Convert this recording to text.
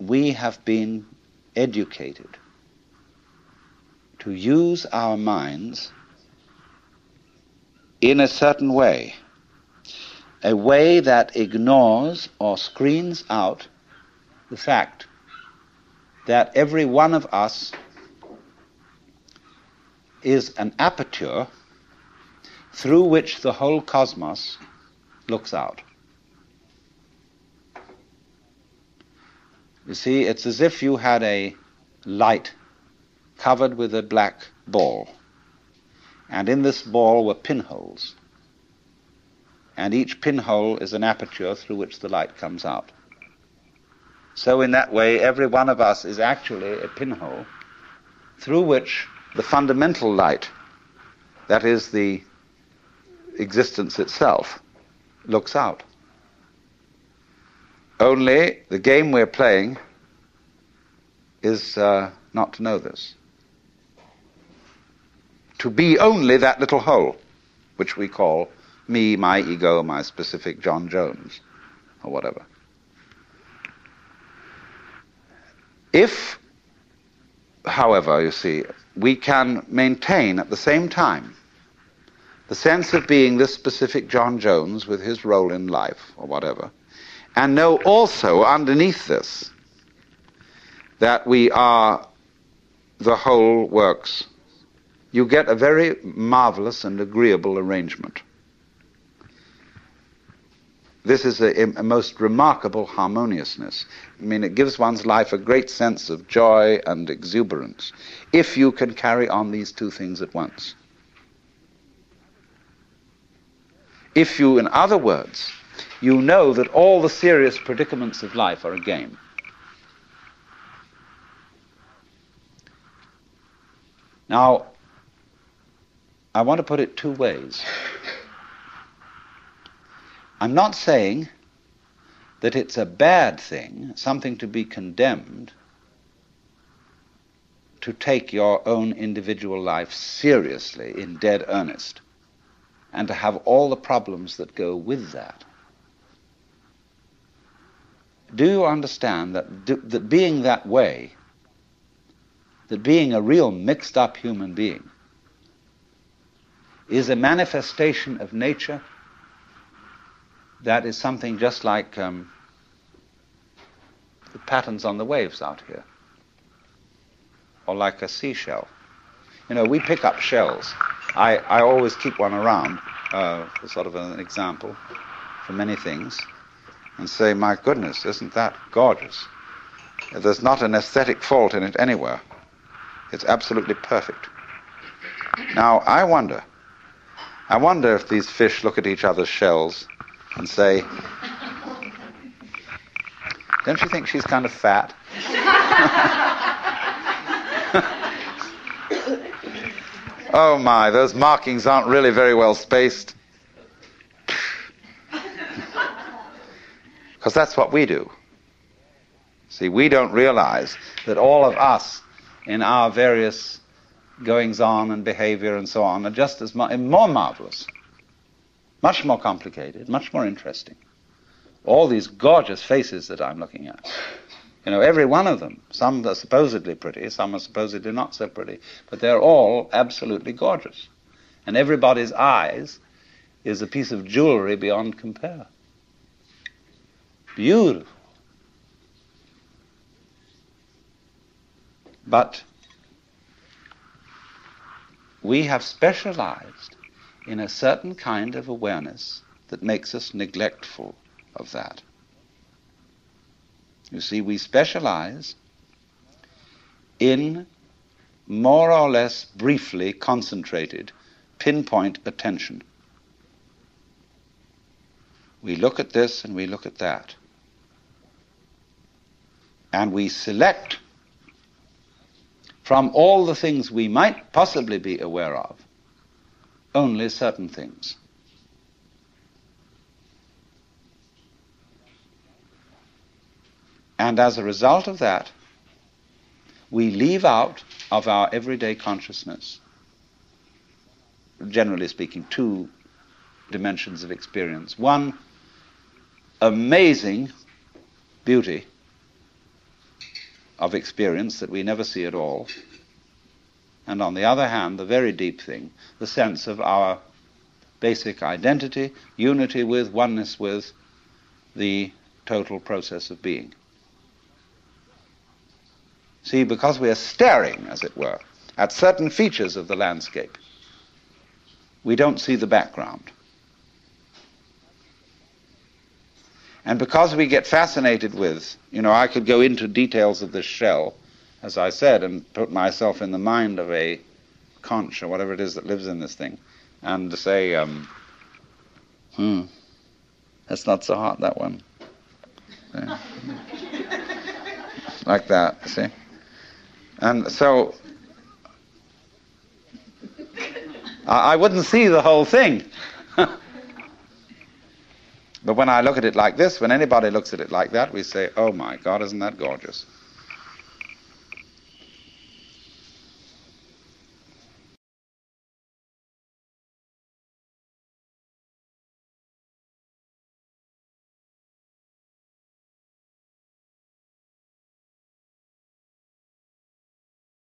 we have been educated to use our minds in a certain way, a way that ignores or screens out the fact that every one of us is an aperture through which the whole cosmos looks out. You see, it's as if you had a light covered with a black ball, and in this ball were pinholes, and each pinhole is an aperture through which the light comes out. So in that way, every one of us is actually a pinhole through which the fundamental light, that is the existence itself, looks out. Only the game we're playing is not to know this. To be only that little hole, which we call me, my ego, my specific John Jones, or whatever. If, however, you see, we can maintain at the same time the sense of being this specific John Jones with his role in life, or whatever, and know also underneath this that we are the whole works, you get a very marvelous and agreeable arrangement. This is a most remarkable harmoniousness. I mean, it gives one's life a great sense of joy and exuberance if you can carry on these two things at once. If you, in other words, you know that all the serious predicaments of life are a game. Now, I want to put it two ways. I'm not saying that it's a bad thing, something to be condemned, to take your own individual life seriously, in dead earnest, and to have all the problems that go with that. Do you understand that being that way, that being a real mixed-up human being, is a manifestation of nature that is something just like the patterns on the waves out here, or like a seashell. You know, we pick up shells. I always keep one around for sort of an example for many things, and say, my goodness, isn't that gorgeous? There's not an aesthetic fault in it anywhere. It's absolutely perfect. Now, I wonder if these fish look at each other's shells and say, don't you think she's kind of fat? Oh my, those markings aren't really very well spaced. Because that's what we do. See, we don't realize that all of us in our various goings-on and behavior and so on are just as more marvelous, much more complicated, much more interesting. All these gorgeous faces that I'm looking at, you know, every one of them, some are supposedly pretty, some are supposedly not so pretty, but they're all absolutely gorgeous. And everybody's eyes is a piece of jewelry beyond compare. Beautiful. But we have specialized in a certain kind of awareness that makes us neglectful of that. You see, we specialize in more or less briefly concentrated, pinpoint attention. We look at this and we look at that. And we select from all the things we might possibly be aware of, only certain things. And as a result of that, we leave out of our everyday consciousness, generally speaking, two dimensions of experience. One, amazing beauty, of experience that we never see at all. And on the other hand, the very deep thing, the sense of our basic identity, unity with, oneness with the total process of being. See, because we are staring, as it were, at certain features of the landscape, we don't see the background. And because we get fascinated with, I could go into details of this shell, as I said, and put myself in the mind of a conch or whatever it is that lives in this thing, and say, that's not so hot, that one. Like that, see? And so, I wouldn't see the whole thing. But when I look at it like this, when anybody looks at it like that, we say, oh my God, isn't that gorgeous?